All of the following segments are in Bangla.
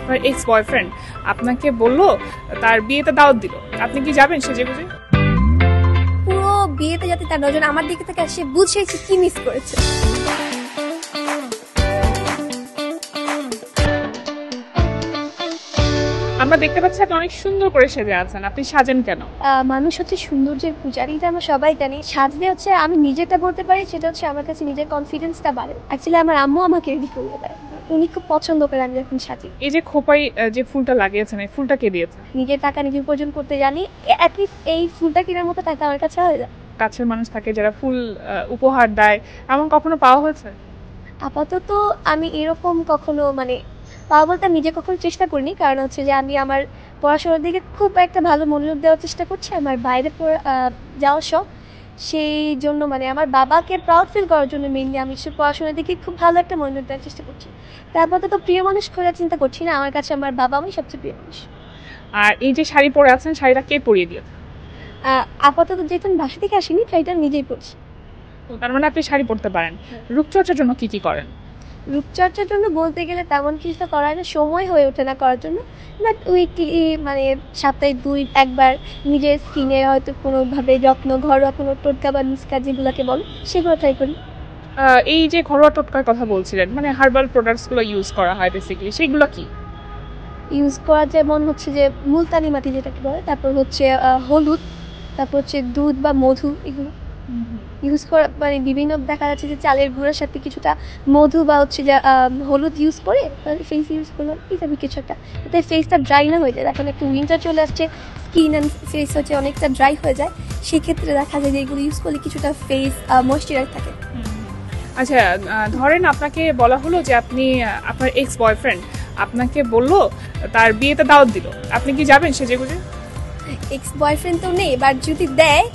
আপনার এক্স বয়ফ্রেন্ড আপনাকে বললো তার বিয়েতে দাওয়াত দিল, আপনি কি যাবেন সেজে গুজে? পুরো বিয়েতে যাতে তার নজর আমার দিকে থেকে সে বুঝেছে কি মিস করেছে। আমরা দেখতে পাচ্ছি আপনি অনেক সুন্দর করে সেজে আছেন, আপনি সাজেন কেন? মানুষ হচ্ছে সৌন্দর্যের পূজারি, এটা আমরা সবাই জানি। সাজলে হচ্ছে আমি নিজেটা বলতে পারি, সেটা হচ্ছে আমার কাছে নিজের কনফিডেন্সটা বাড়ে। অ্যাকচুয়ালি আমার আম্মু আমাকে রেডি করে দেয়, উনি খুব পছন্দ করে আমি যখন সাজি। এই যে খোপায় যে ফুলটা লাগিয়েছেন, এই ফুলটা কে দিয়েছে? নিজের টাকা নিজে উপার্জন করতে জানি, অ্যাটলিস্ট এই ফুলটা কেনার মতো টাকা আমার কাছে হয়ে যায়। কাছের মানুষ থাকে যারা ফুল উপহার দেয়, এমন কখনো পাওয়া হয়েছে? আপাতত আমি এরকম কখনো পাওয়া বলতে নিজে কখনো চেষ্টা করিনি, কারণ হচ্ছে যে আমি আমার পড়াশোনার দিকে খুব একটা ভালো মনোযোগ দেওয়ার চেষ্টা করছি। আমার বাইরে যাওয়ার শখ, সেই জন্য আমার বাবাকে প্রাউড ফিল করার জন্য মেইনলি আমি পড়াশোনার দিকে খুব ভালো একটা মনোযোগ দেওয়ার চেষ্টা করছি। তারপর তো প্রিয় মানুষ খোঁজার চিন্তা করছি না, আমার কাছে আমার বাবা আমি সবচেয়ে প্রিয় মানুষ। আর এই যে শাড়ি পরে আছেন, শাড়িটা কে পরিয়ে দিয়েছে? আপাতত যেহেতু আমি বাসা থেকে আসিনি, শাড়িটা নিজেই পরছি। তার মানে আপনি শাড়ি পরতে পারেন। রূপচর্চার জন্য কি কি করেন? রূপচর্চার জন্য বলতে গেলে তেমন কিছু করা হয় না, সময় হয়ে ওঠে না করার জন্য। বাট উইকলি সপ্তাহে 2-1বার নিজের স্কিনে হয়তো কোনোভাবে যত্ন, ঘরোয়া কোনো টোটকা বা নুস্কা যেগুলোকে বলে সেগুলো ট্রাই করি। এই যে ঘরোয়া টোটকার কথা বলছিলেন, হার্বাল প্রোডাক্টসগুলো ইউজ করা হয় বেসিক্যালি, সেগুলো কি ইউজ করা? যেমন হচ্ছে যে মুলতানি মাটি যেটাকে বলে, তারপর হচ্ছে হলুদ, তারপর হচ্ছে দুধ বা মধু, এগুলো ইউজ করা। বিভিন্ন দেখা যাচ্ছে যে চালের গুঁড়োর সাথে কিছুটা মধু বা হচ্ছে যে হলুদ ইউজ করে ফেস ইউজ করলাম, এইভাবে কিছু একটা, যাতে ফেসটা ড্রাই না হয়ে যায়। এখন একটু উইন্টার চলে আসছে, স্কিন অ্যান্ড ফেস হচ্ছে অনেকটা ড্রাই হয়ে যায়, সেক্ষেত্রে দেখা যায় যে এগুলো ইউজ করলে কিছুটা ফেস ময়েশ্চারাইজ থাকে। আচ্ছা, ধরেন আপনাকে বলা হলো যে আপনি আপনার এক্স বয়ফ্রেন্ড আপনাকে বললো তার বিয়েতে দাওয়াত দিল, আপনি কি যাবেন সেজে গুজে? এক্স বয়ফ্রেন্ড তো নেই, বাট যদি দেয়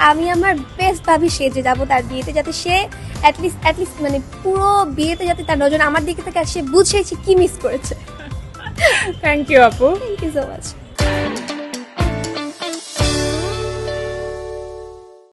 আমি আমার বেস্ট ভাবি সেজে যাবো তার বিয়েতে, যাতে সে অ্যাটলিস্ট পুরো বিয়েতে যাতে তার নজর আমার দিকে থেকে সে বুঝেছে কি মিস করেছে। থ্যাংক ইউ আপু। Thank you so much.